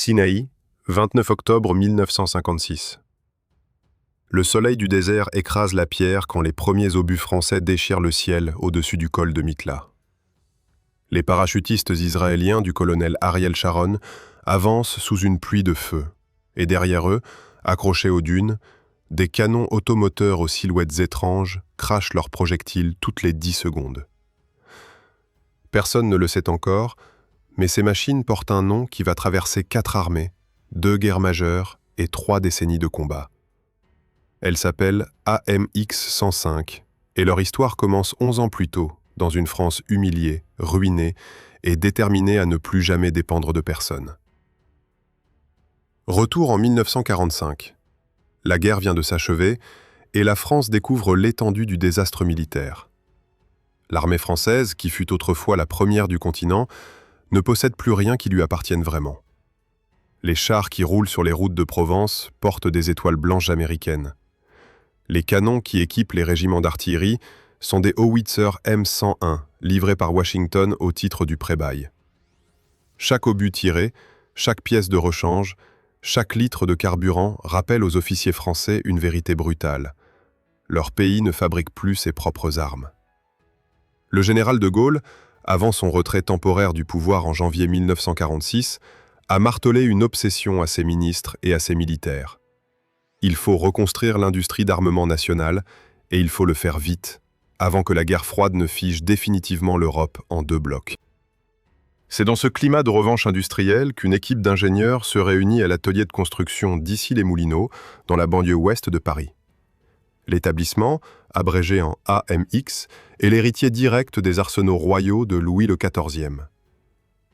Sinaï, 29 octobre 1956. Le soleil du désert écrase la pierre quand les premiers obus français déchirent le ciel au-dessus du col de Mitla. Les parachutistes israéliens du colonel Ariel Sharon avancent sous une pluie de feu, et derrière eux, accrochés aux dunes, des canons automoteurs aux silhouettes étranges crachent leurs projectiles toutes les 10 secondes. Personne ne le sait encore, mais ces machines portent un nom qui va traverser 4 armées, 2 guerres majeures et 3 décennies de combat. Elles s'appellent AMX-105, et leur histoire commence 11 ans plus tôt, dans une France humiliée, ruinée et déterminée à ne plus jamais dépendre de personne. Retour en 1945. La guerre vient de s'achever, et la France découvre l'étendue du désastre militaire. L'armée française, qui fut autrefois la première du continent, ne possède plus rien qui lui appartienne vraiment. Les chars qui roulent sur les routes de Provence portent des étoiles blanches américaines. Les canons qui équipent les régiments d'artillerie sont des Howitzer M101, livrés par Washington au titre du pré-bail. Chaque obus tiré, chaque pièce de rechange, chaque litre de carburant rappelle aux officiers français une vérité brutale. Leur pays ne fabrique plus ses propres armes. Le général de Gaulle, avant son retrait temporaire du pouvoir en janvier 1946, a martelé une obsession à ses ministres et à ses militaires. Il faut reconstruire l'industrie d'armement nationale, et il faut le faire vite, avant que la guerre froide ne fige définitivement l'Europe en 2 blocs. C'est dans ce climat de revanche industrielle qu'une équipe d'ingénieurs se réunit à l'atelier de construction d'Issy-les-Moulineaux, dans la banlieue ouest de Paris. L'établissement, abrégé en AMX, est l'héritier direct des arsenaux royaux de Louis XIV.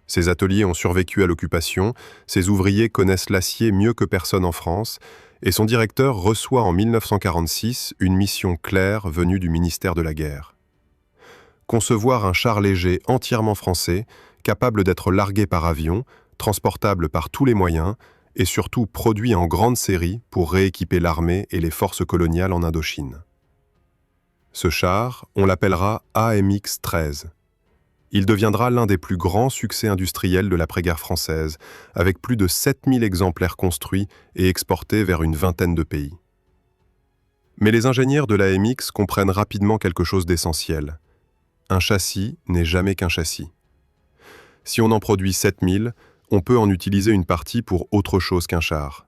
Ces ateliers ont survécu à l'occupation, ses ouvriers connaissent l'acier mieux que personne en France, et son directeur reçoit en 1946 une mission claire venue du ministère de la Guerre. Concevoir un char léger entièrement français, capable d'être largué par avion, transportable par tous les moyens, et surtout produit en grande série pour rééquiper l'armée et les forces coloniales en Indochine. Ce char, on l'appellera AMX-13. Il deviendra l'un des plus grands succès industriels de l'après-guerre française, avec plus de 7000 exemplaires construits et exportés vers une vingtaine de pays. Mais les ingénieurs de l'AMX comprennent rapidement quelque chose d'essentiel. Un châssis n'est jamais qu'un châssis. Si on en produit 7000, on peut en utiliser une partie pour autre chose qu'un char.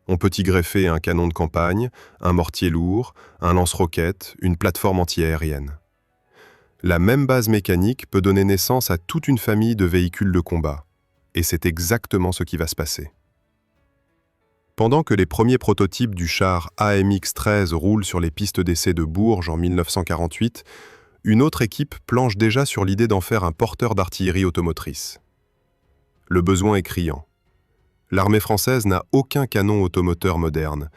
On peut y greffer un canon de campagne, un mortier lourd, un lance-roquettes, une plateforme anti-aérienne. La même base mécanique peut donner naissance à toute une famille de véhicules de combat. Et c'est exactement ce qui va se passer. Pendant que les premiers prototypes du char AMX-13 roulent sur les pistes d'essai de Bourges en 1948, une autre équipe planche déjà sur l'idée d'en faire un porteur d'artillerie automotrice. Le besoin est criant. L'armée française n'a aucun canon automoteur moderne.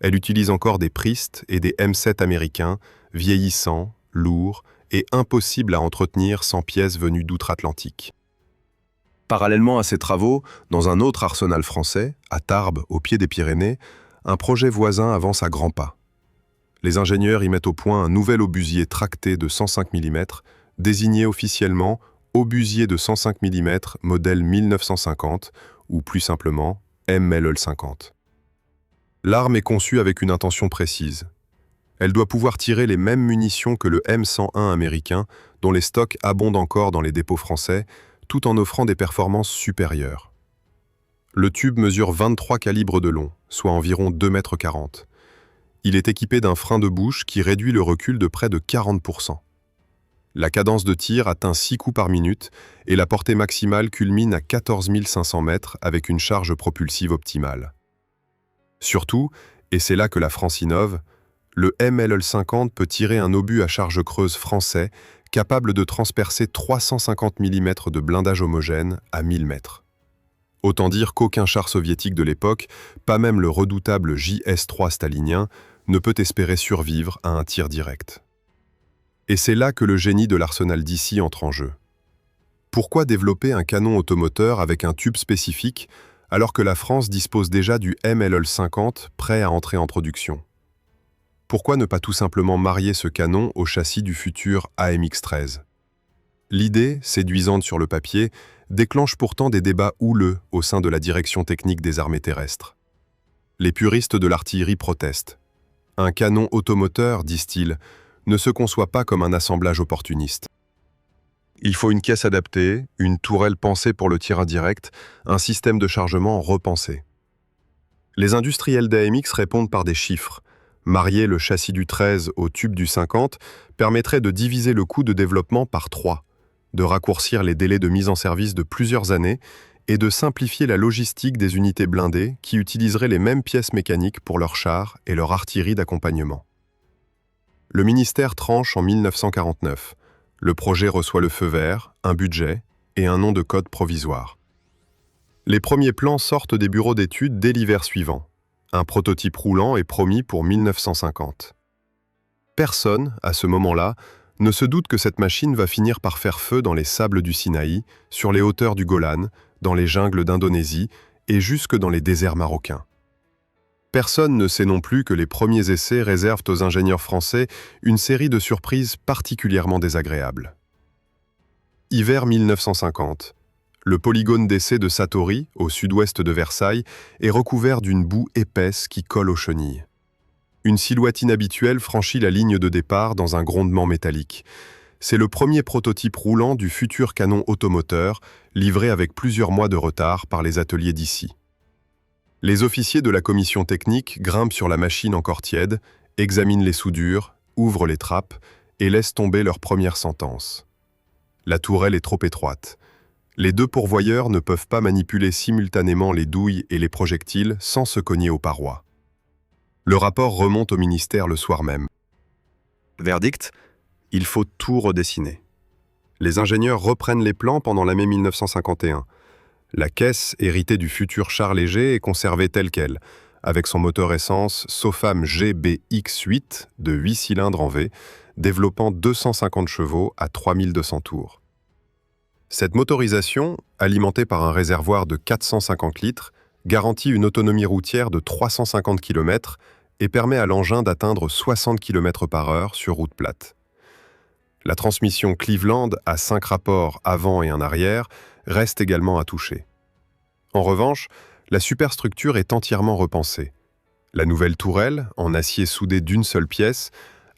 Elle utilise encore des Priest et des M7 américains, vieillissants, lourds et impossibles à entretenir sans pièces venues d'outre-Atlantique. Parallèlement à ces travaux, dans un autre arsenal français, à Tarbes, au pied des Pyrénées, un projet voisin avance à grands pas. Les ingénieurs y mettent au point un nouvel obusier tracté de 105 mm, désigné officiellement obusier de 105 mm modèle 1950, ou plus simplement MLL50. L'arme est conçue avec une intention précise. Elle doit pouvoir tirer les mêmes munitions que le M101 américain, dont les stocks abondent encore dans les dépôts français, tout en offrant des performances supérieures. Le tube mesure 23 calibres de long, soit environ 2,40 m. Il est équipé d'un frein de bouche qui réduit le recul de près de 40%. La cadence de tir atteint 6 coups par minute et la portée maximale culmine à 14 500 mètres avec une charge propulsive optimale. Surtout, et c'est là que la France innove, le MLL50 peut tirer un obus à charge creuse français capable de transpercer 350 mm de blindage homogène à 1000 mètres. Autant dire qu'aucun char soviétique de l'époque, pas même le redoutable JS-3 stalinien, ne peut espérer survivre à un tir direct. Et c'est là que le génie de l'arsenal d'Issy entre en jeu. Pourquoi développer un canon automoteur avec un tube spécifique alors que la France dispose déjà du MLL50 prêt à entrer en production ? Pourquoi ne pas tout simplement marier ce canon au châssis du futur AMX-13 ? L'idée, séduisante sur le papier, déclenche pourtant des débats houleux au sein de la direction technique des armées terrestres. Les puristes de l'artillerie protestent. Un canon automoteur, disent-ils, ne se conçoit pas comme un assemblage opportuniste. Il faut une caisse adaptée, une tourelle pensée pour le tir indirect, un système de chargement repensé. Les industriels d'AMX répondent par des chiffres. Marier le châssis du 13 au tube du 50 permettrait de diviser le coût de développement par 3, de raccourcir les délais de mise en service de plusieurs années et de simplifier la logistique des unités blindées qui utiliseraient les mêmes pièces mécaniques pour leurs chars et leur artillerie d'accompagnement. Le ministère tranche en 1949. Le projet reçoit le feu vert, un budget et un nom de code provisoire. Les premiers plans sortent des bureaux d'études dès l'hiver suivant. Un prototype roulant est promis pour 1950. Personne, à ce moment-là, ne se doute que cette machine va finir par faire feu dans les sables du Sinaï, sur les hauteurs du Golan, dans les jungles d'Indonésie et jusque dans les déserts marocains. Personne ne sait non plus que les premiers essais réservent aux ingénieurs français une série de surprises particulièrement désagréables. Hiver 1950. Le polygone d'essai de Satory, au sud-ouest de Versailles, est recouvert d'une boue épaisse qui colle aux chenilles. Une silhouette inhabituelle franchit la ligne de départ dans un grondement métallique. C'est le premier prototype roulant du futur canon automoteur, livré avec plusieurs mois de retard par les ateliers d'ici. Les officiers de la commission technique grimpent sur la machine encore tiède, examinent les soudures, ouvrent les trappes et laissent tomber leur première sentence. La tourelle est trop étroite. Les deux pourvoyeurs ne peuvent pas manipuler simultanément les douilles et les projectiles sans se cogner aux parois. Le rapport remonte au ministère le soir même. Verdict, il faut tout redessiner. Les ingénieurs reprennent les plans pendant l'année 1951. La caisse, héritée du futur char léger, est conservée telle qu'elle, avec son moteur essence Sofam GBX8 de 8 cylindres en V, développant 250 chevaux à 3200 tours. Cette motorisation, alimentée par un réservoir de 450 litres, garantit une autonomie routière de 350 km et permet à l'engin d'atteindre 60 km/h sur route plate. La transmission Cleveland à 5 rapports avant et en arrière reste également à toucher. En revanche, la superstructure est entièrement repensée. La nouvelle tourelle, en acier soudé d'une seule pièce,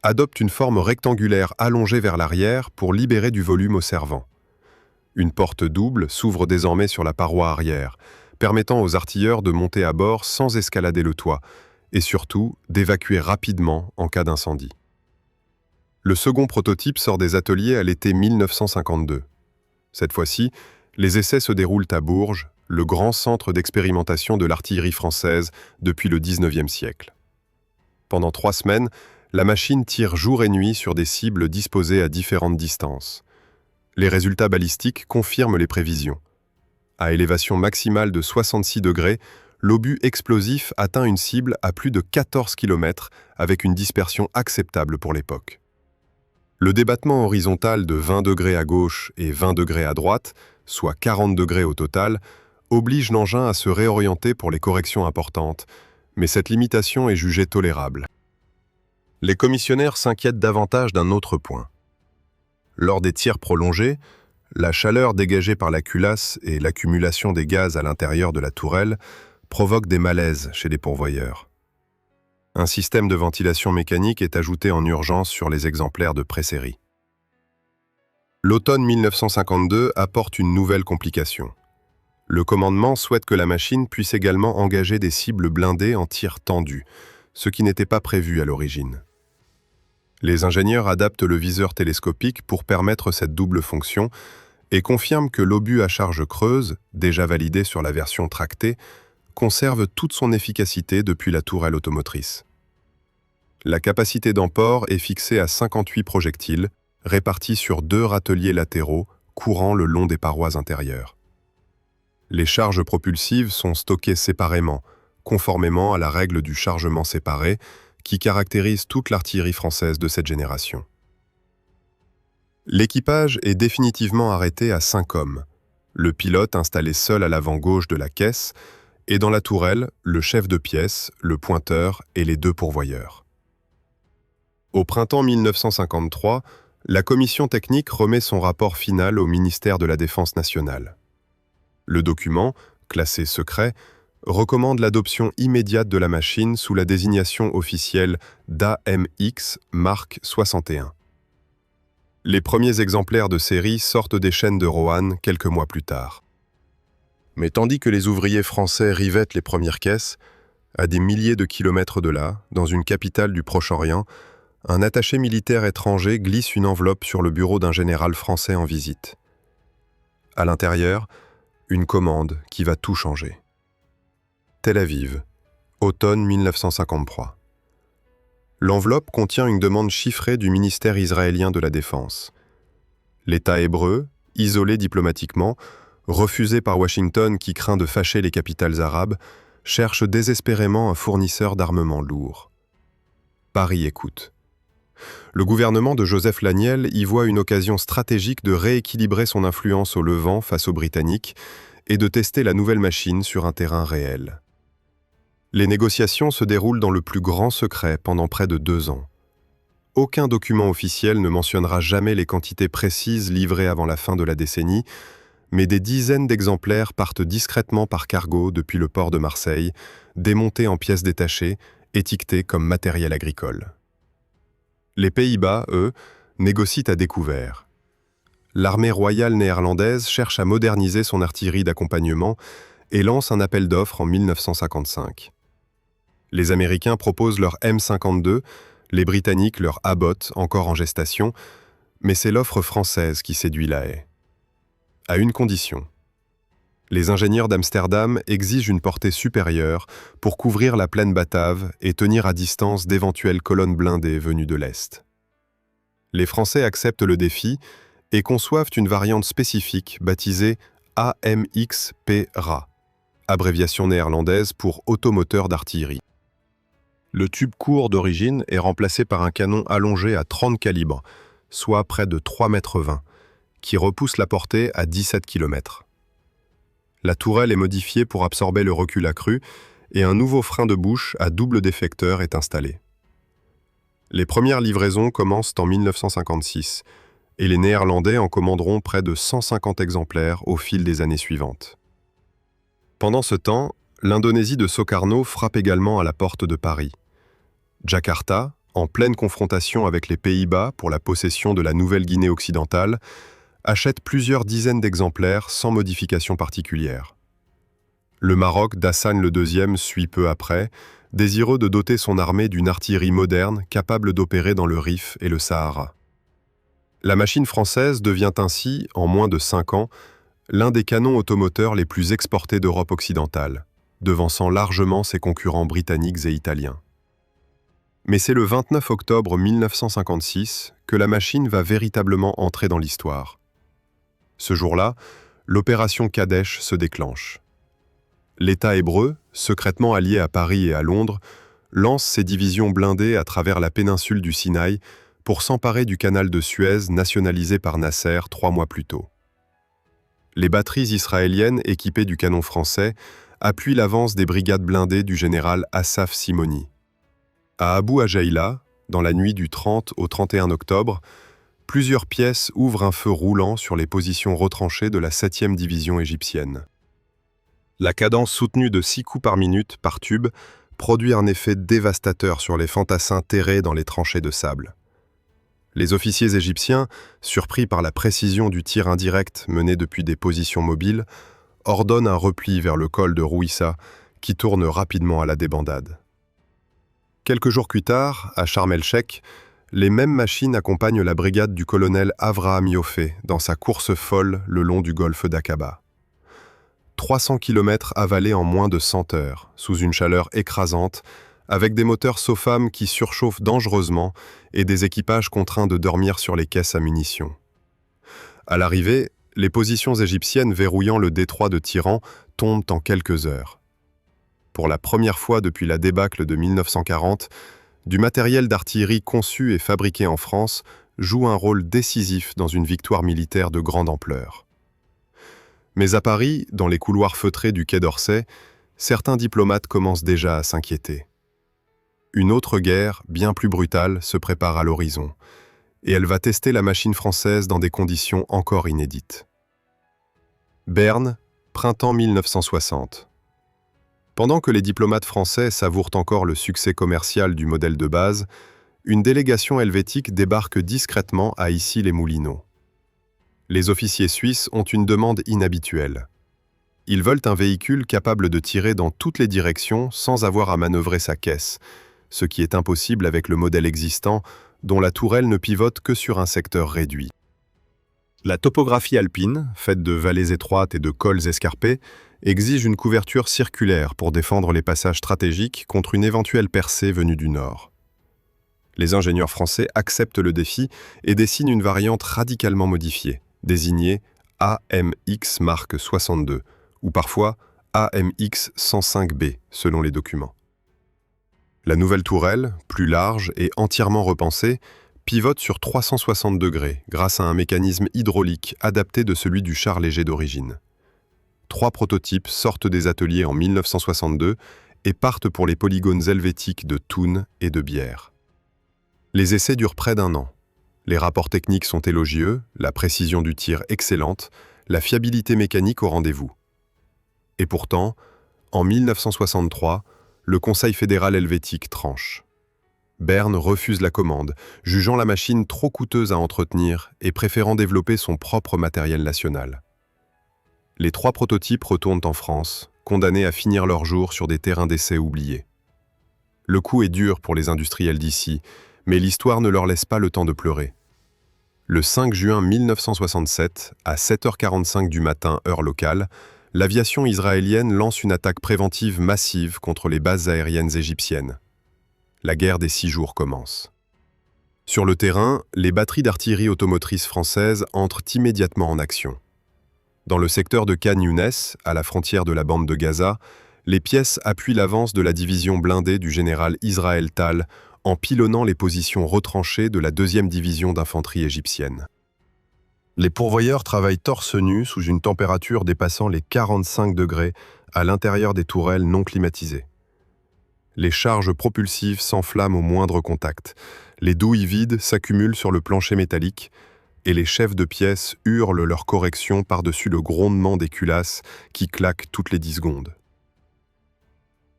adopte une forme rectangulaire allongée vers l'arrière pour libérer du volume au servant. Une porte double s'ouvre désormais sur la paroi arrière, permettant aux artilleurs de monter à bord sans escalader le toit, et surtout d'évacuer rapidement en cas d'incendie. Le second prototype sort des ateliers à l'été 1952. Cette fois-ci, les essais se déroulent à Bourges, le grand centre d'expérimentation de l'artillerie française depuis le XIXe siècle. Pendant 3 semaines, la machine tire jour et nuit sur des cibles disposées à différentes distances. Les résultats balistiques confirment les prévisions. À élévation maximale de 66 degrés, l'obus explosif atteint une cible à plus de 14 km avec une dispersion acceptable pour l'époque. Le débattement horizontal de 20 degrés à gauche et 20 degrés à droite, soit 40 degrés au total, oblige l'engin à se réorienter pour les corrections importantes, mais cette limitation est jugée tolérable. Les commissionnaires s'inquiètent davantage d'un autre point. Lors des tirs prolongés, la chaleur dégagée par la culasse et l'accumulation des gaz à l'intérieur de la tourelle provoquent des malaises chez les pourvoyeurs. Un système de ventilation mécanique est ajouté en urgence sur les exemplaires de pré-série. L'automne 1952 apporte une nouvelle complication. Le commandement souhaite que la machine puisse également engager des cibles blindées en tir tendu, ce qui n'était pas prévu à l'origine. Les ingénieurs adaptent le viseur télescopique pour permettre cette double fonction et confirment que l'obus à charge creuse, déjà validé sur la version tractée, conserve toute son efficacité depuis la tourelle automotrice. La capacité d'emport est fixée à 58 projectiles, répartis sur 2 râteliers latéraux courant le long des parois intérieures. Les charges propulsives sont stockées séparément, conformément à la règle du chargement séparé, qui caractérise toute l'artillerie française de cette génération. L'équipage est définitivement arrêté à 5 hommes, le pilote installé seul à l'avant gauche de la caisse, et dans la tourelle, le chef de pièce, le pointeur et les 2 pourvoyeurs. Au printemps 1953, la commission technique remet son rapport final au ministère de la Défense nationale. Le document, classé secret, recommande l'adoption immédiate de la machine sous la désignation officielle d'AMX Mark 61. Les premiers exemplaires de série sortent des chaînes de Roanne quelques mois plus tard. Mais tandis que les ouvriers français rivettent les premières caisses, à des milliers de kilomètres de là, dans une capitale du Proche-Orient, un attaché militaire étranger glisse une enveloppe sur le bureau d'un général français en visite. À l'intérieur, une commande qui va tout changer. Tel Aviv, automne 1953. L'enveloppe contient une demande chiffrée du ministère israélien de la Défense. L'État hébreu, isolé diplomatiquement, refusé par Washington qui craint de fâcher les capitales arabes, cherche désespérément un fournisseur d'armement lourd. Paris écoute. Le gouvernement de Joseph Laniel y voit une occasion stratégique de rééquilibrer son influence au Levant face aux Britanniques et de tester la nouvelle machine sur un terrain réel. Les négociations se déroulent dans le plus grand secret pendant près de 2 ans. Aucun document officiel ne mentionnera jamais les quantités précises livrées avant la fin de la décennie, mais des dizaines d'exemplaires partent discrètement par cargo depuis le port de Marseille, démontés en pièces détachées, étiquetés comme matériel agricole. Les Pays-Bas, eux, négocient à découvert. L'armée royale néerlandaise cherche à moderniser son artillerie d'accompagnement et lance un appel d'offres en 1955. Les Américains proposent leur M52, les Britanniques leur Abbott, encore en gestation, mais c'est l'offre française qui séduit La Haye. À une condition. Les ingénieurs d'Amsterdam exigent une portée supérieure pour couvrir la plaine batave et tenir à distance d'éventuelles colonnes blindées venues de l'Est. Les Français acceptent le défi et conçoivent une variante spécifique baptisée AMX-PRA, abréviation néerlandaise pour automoteur d'artillerie. Le tube court d'origine est remplacé par un canon allongé à 30 calibres, soit près de 3,20 m, qui repousse la portée à 17 km. La tourelle est modifiée pour absorber le recul accru et un nouveau frein de bouche à double déflecteur est installé. Les premières livraisons commencent en 1956 et les Néerlandais en commanderont près de 150 exemplaires au fil des années suivantes. Pendant ce temps, l'Indonésie de Soekarno frappe également à la porte de Paris. Jakarta, en pleine confrontation avec les Pays-Bas pour la possession de la Nouvelle-Guinée occidentale, achète plusieurs dizaines d'exemplaires sans modification particulière. Le Maroc d'Hassan II suit peu après, désireux de doter son armée d'une artillerie moderne capable d'opérer dans le Rif et le Sahara. La machine française devient ainsi, en moins de 5 ans, l'un des canons automoteurs les plus exportés d'Europe occidentale, devançant largement ses concurrents britanniques et italiens. Mais c'est le 29 octobre 1956 que la machine va véritablement entrer dans l'histoire. Ce jour-là, l'opération Kadesh se déclenche. L'État hébreu, secrètement allié à Paris et à Londres, lance ses divisions blindées à travers la péninsule du Sinaï pour s'emparer du canal de Suez nationalisé par Nasser 3 mois plus tôt. Les batteries israéliennes équipées du canon français appuient l'avance des brigades blindées du général Assaf Simoni. À Abu Ajaïla, dans la nuit du 30 au 31 octobre, plusieurs pièces ouvrent un feu roulant sur les positions retranchées de la 7e division égyptienne. La cadence soutenue de 6 coups par minute par tube produit un effet dévastateur sur les fantassins terrés dans les tranchées de sable. Les officiers égyptiens, surpris par la précision du tir indirect mené depuis des positions mobiles, ordonnent un repli vers le col de Rouissa qui tourne rapidement à la débandade. Quelques jours plus tard, à Sharm el-Sheikh, les mêmes machines accompagnent la brigade du colonel Avraham Yoffe dans sa course folle le long du golfe d'Aqaba. 300 km avalés en moins de 100 heures, sous une chaleur écrasante, avec des moteurs SOFAM qui surchauffent dangereusement et des équipages contraints de dormir sur les caisses à munitions. À l'arrivée, les positions égyptiennes verrouillant le détroit de Tiran tombent en quelques heures. Pour la première fois depuis la débâcle de 1940, du matériel d'artillerie conçu et fabriqué en France joue un rôle décisif dans une victoire militaire de grande ampleur. Mais à Paris, dans les couloirs feutrés du Quai d'Orsay, certains diplomates commencent déjà à s'inquiéter. Une autre guerre, bien plus brutale, se prépare à l'horizon, et elle va tester la machine française dans des conditions encore inédites. Berne, printemps 1960. Pendant que les diplomates français savourent encore le succès commercial du modèle de base, une délégation helvétique débarque discrètement à Issy-les-Moulineaux. Les officiers suisses ont une demande inhabituelle. Ils veulent un véhicule capable de tirer dans toutes les directions sans avoir à manœuvrer sa caisse, ce qui est impossible avec le modèle existant, dont la tourelle ne pivote que sur un secteur réduit. La topographie alpine, faite de vallées étroites et de cols escarpés, exige une couverture circulaire pour défendre les passages stratégiques contre une éventuelle percée venue du nord. Les ingénieurs français acceptent le défi et dessinent une variante radicalement modifiée, désignée AMX Mark 62, ou parfois AMX 105B selon les documents. La nouvelle tourelle, plus large et entièrement repensée, pivote sur 360 degrés grâce à un mécanisme hydraulique adapté de celui du char léger d'origine. 3 prototypes sortent des ateliers en 1962 et partent pour les polygones helvétiques de Thun et de Bière. Les essais durent près d'1 an. Les rapports techniques sont élogieux, la précision du tir excellente, la fiabilité mécanique au rendez-vous. Et pourtant, en 1963, le Conseil fédéral helvétique tranche. Berne refuse la commande, jugeant la machine trop coûteuse à entretenir et préférant développer son propre matériel national. Les 3 prototypes retournent en France, condamnés à finir leur jour sur des terrains d'essai oubliés. Le coup est dur pour les industriels d'ici, mais l'histoire ne leur laisse pas le temps de pleurer. Le 5 juin 1967, à 7h45 du matin, heure locale, l'aviation israélienne lance une attaque préventive massive contre les bases aériennes égyptiennes. La guerre des 6 jours commence. Sur le terrain, les batteries d'artillerie automotrice françaises entrent immédiatement en action. Dans le secteur de Khan Younes, à la frontière de la bande de Gaza, les pièces appuient l'avance de la division blindée du général Israël Tal en pilonnant les positions retranchées de la 2e division d'infanterie égyptienne. Les pourvoyeurs travaillent torse nu sous une température dépassant les 45 degrés à l'intérieur des tourelles non climatisées. Les charges propulsives s'enflamment au moindre contact, les douilles vides s'accumulent sur le plancher métallique et les chefs de pièce hurlent leur correction par-dessus le grondement des culasses qui claquent toutes les 10 secondes.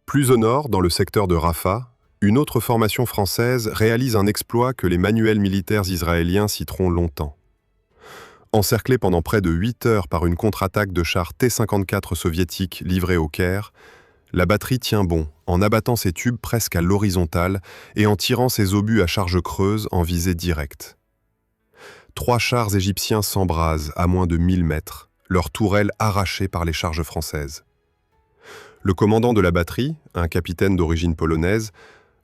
Plus au nord, dans le secteur de Rafah, une autre formation française réalise un exploit que les manuels militaires israéliens citeront longtemps. Encerclée pendant près de 8 heures par une contre-attaque de chars T-54 soviétiques livrés au Caire, la batterie tient bon en abattant ses tubes presque à l'horizontale et en tirant ses obus à charge creuse en visée directe. 3 chars égyptiens s'embrasent à moins de 1000 mètres, leurs tourelles arrachées par les charges françaises. Le commandant de la batterie, un capitaine d'origine polonaise,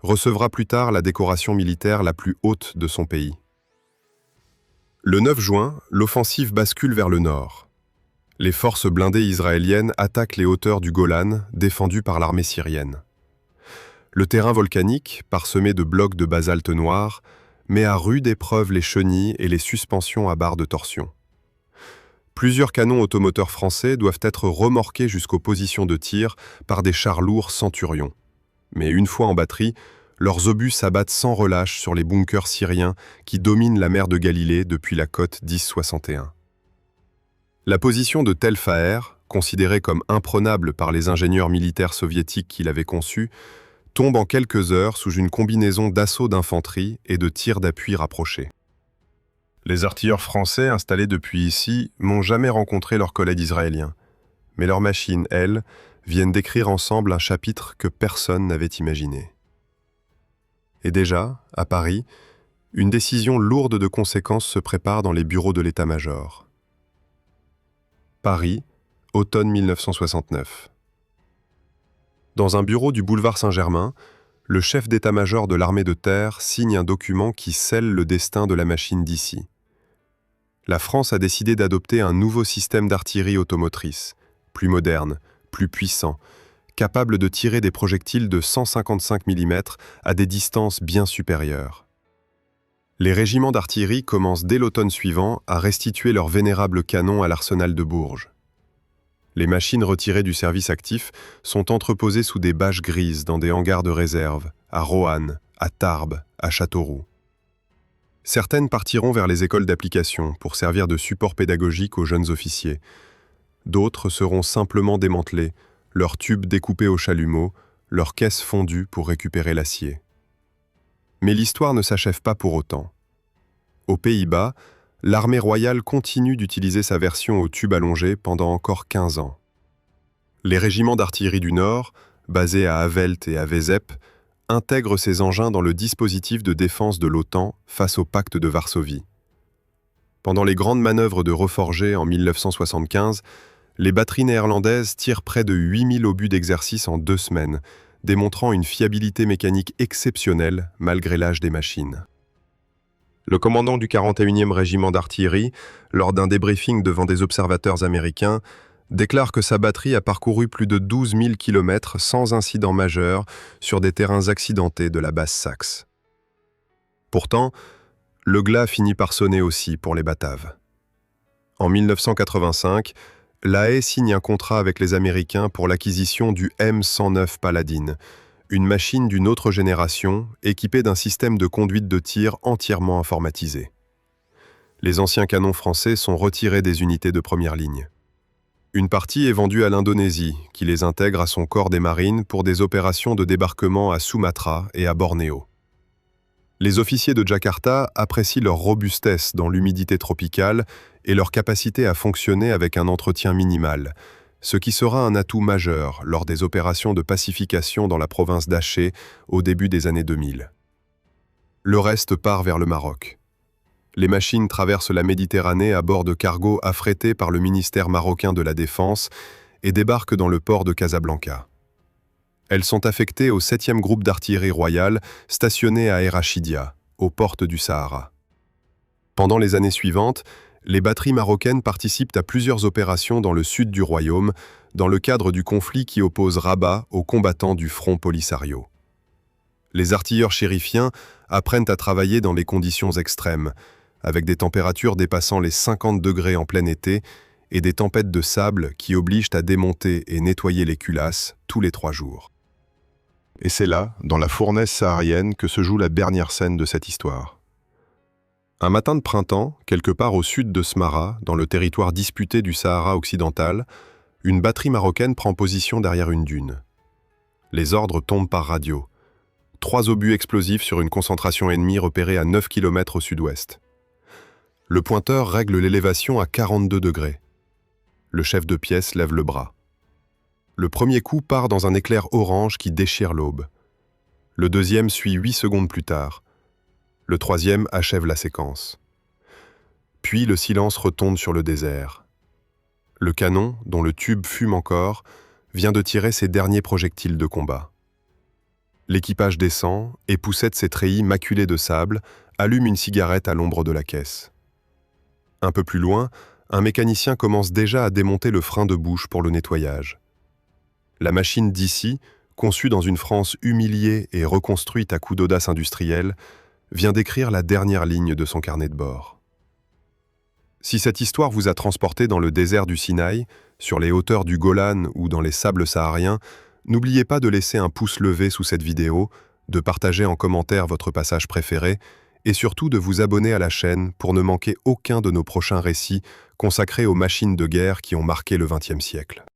recevra plus tard la décoration militaire la plus haute de son pays. Le 9 juin, l'offensive bascule vers le nord. Les forces blindées israéliennes attaquent les hauteurs du Golan, défendues par l'armée syrienne. Le terrain volcanique, parsemé de blocs de basalte noir, met à rude épreuve les chenilles et les suspensions à barre de torsion. Plusieurs canons automoteurs français doivent être remorqués jusqu'aux positions de tir par des chars lourds Centurion. Mais une fois en batterie, leurs obus s'abattent sans relâche sur les bunkers syriens qui dominent la mer de Galilée depuis la côte 1061. La position de Tel Faher, considérée comme imprenable par les ingénieurs militaires soviétiques qui l'avaient conçue, tombe en quelques heures sous une combinaison d'assauts d'infanterie et de tirs d'appui rapprochés. Les artilleurs français installés depuis ici n'ont jamais rencontré leurs collègues israéliens, mais leurs machines, elles, viennent d'écrire ensemble un chapitre que personne n'avait imaginé. Et déjà, à Paris, une décision lourde de conséquences se prépare dans les bureaux de l'état-major. Paris, automne 1969. Dans un bureau du boulevard Saint-Germain, le chef d'état-major de l'armée de terre signe un document qui scelle le destin de la machine d'ici. La France a décidé d'adopter un nouveau système d'artillerie automotrice, plus moderne, plus puissant, capable de tirer des projectiles de 155 mm à des distances bien supérieures. Les régiments d'artillerie commencent dès l'automne suivant à restituer leurs vénérables canons à l'arsenal de Bourges. Les machines retirées du service actif sont entreposées sous des bâches grises dans des hangars de réserve, à Roanne, à Tarbes, à Châteauroux. Certaines partiront vers les écoles d'application pour servir de support pédagogique aux jeunes officiers. D'autres seront simplement démantelés, leurs tubes découpés au chalumeau, leurs caisses fondues pour récupérer l'acier. Mais l'histoire ne s'achève pas pour autant. Aux Pays-Bas, l'armée royale continue d'utiliser sa version au tube allongé pendant encore 15 ans. Les régiments d'artillerie du Nord, basés à Havelte et à Wezep, intègrent ces engins dans le dispositif de défense de l'OTAN face au pacte de Varsovie. Pendant les grandes manœuvres de Reforger en 1975, les batteries néerlandaises tirent près de 8000 obus d'exercice en 2 semaines, démontrant une fiabilité mécanique exceptionnelle malgré l'âge des machines. Le commandant du 41e régiment d'artillerie, lors d'un débriefing devant des observateurs américains, déclare que sa batterie a parcouru plus de 12 000 km sans incident majeur sur des terrains accidentés de la Basse-Saxe. Pourtant, le glas finit par sonner aussi pour les Bataves. En 1985, La Haye signe un contrat avec les Américains pour l'acquisition du M109 Paladin, une machine d'une autre génération équipée d'un système de conduite de tir entièrement informatisé. Les anciens canons français sont retirés des unités de première ligne. Une partie est vendue à l'Indonésie, qui les intègre à son corps des marines pour des opérations de débarquement à Sumatra et à Bornéo. Les officiers de Jakarta apprécient leur robustesse dans l'humidité tropicale et leur capacité à fonctionner avec un entretien minimal, ce qui sera un atout majeur lors des opérations de pacification dans la province d'Aceh au début des années 2000. Le reste part vers le Maroc. Les machines traversent la Méditerranée à bord de cargos affrétés par le ministère marocain de la Défense et débarquent dans le port de Casablanca. Elles sont affectées au 7e groupe d'artillerie royale stationné à El Rachidia, aux portes du Sahara. Pendant les années suivantes, les batteries marocaines participent à plusieurs opérations dans le sud du royaume, dans le cadre du conflit qui oppose Rabat aux combattants du Front Polisario. Les artilleurs chérifiens apprennent à travailler dans les conditions extrêmes, avec des températures dépassant les 50 degrés en plein été et des tempêtes de sable qui obligent à démonter et nettoyer les culasses tous les 3 jours. Et c'est là, dans la fournaise saharienne, que se joue la dernière scène de cette histoire. Un matin de printemps, quelque part au sud de Smara, dans le territoire disputé du Sahara occidental, une batterie marocaine prend position derrière une dune. Les ordres tombent par radio. 3 obus explosifs sur une concentration ennemie repérée à 9 km au sud-ouest. Le pointeur règle l'élévation à 42 degrés. Le chef de pièce lève le bras. Le premier coup part dans un éclair orange qui déchire l'aube. Le deuxième suit 8 secondes plus tard. Le troisième achève la séquence. Puis le silence retombe sur le désert. Le canon, dont le tube fume encore, vient de tirer ses derniers projectiles de combat. L'équipage descend et Poussette, ses treillis maculés de sable, allume une cigarette à l'ombre de la caisse. Un peu plus loin, un mécanicien commence déjà à démonter le frein de bouche pour le nettoyage. La machine d'ici, conçue dans une France humiliée et reconstruite à coups d'audace industrielle, vient d'écrire la dernière ligne de son carnet de bord. Si cette histoire vous a transporté dans le désert du Sinaï, sur les hauteurs du Golan ou dans les sables sahariens, n'oubliez pas de laisser un pouce levé sous cette vidéo, de partager en commentaire votre passage préféré et surtout de vous abonner à la chaîne pour ne manquer aucun de nos prochains récits consacrés aux machines de guerre qui ont marqué le XXe siècle.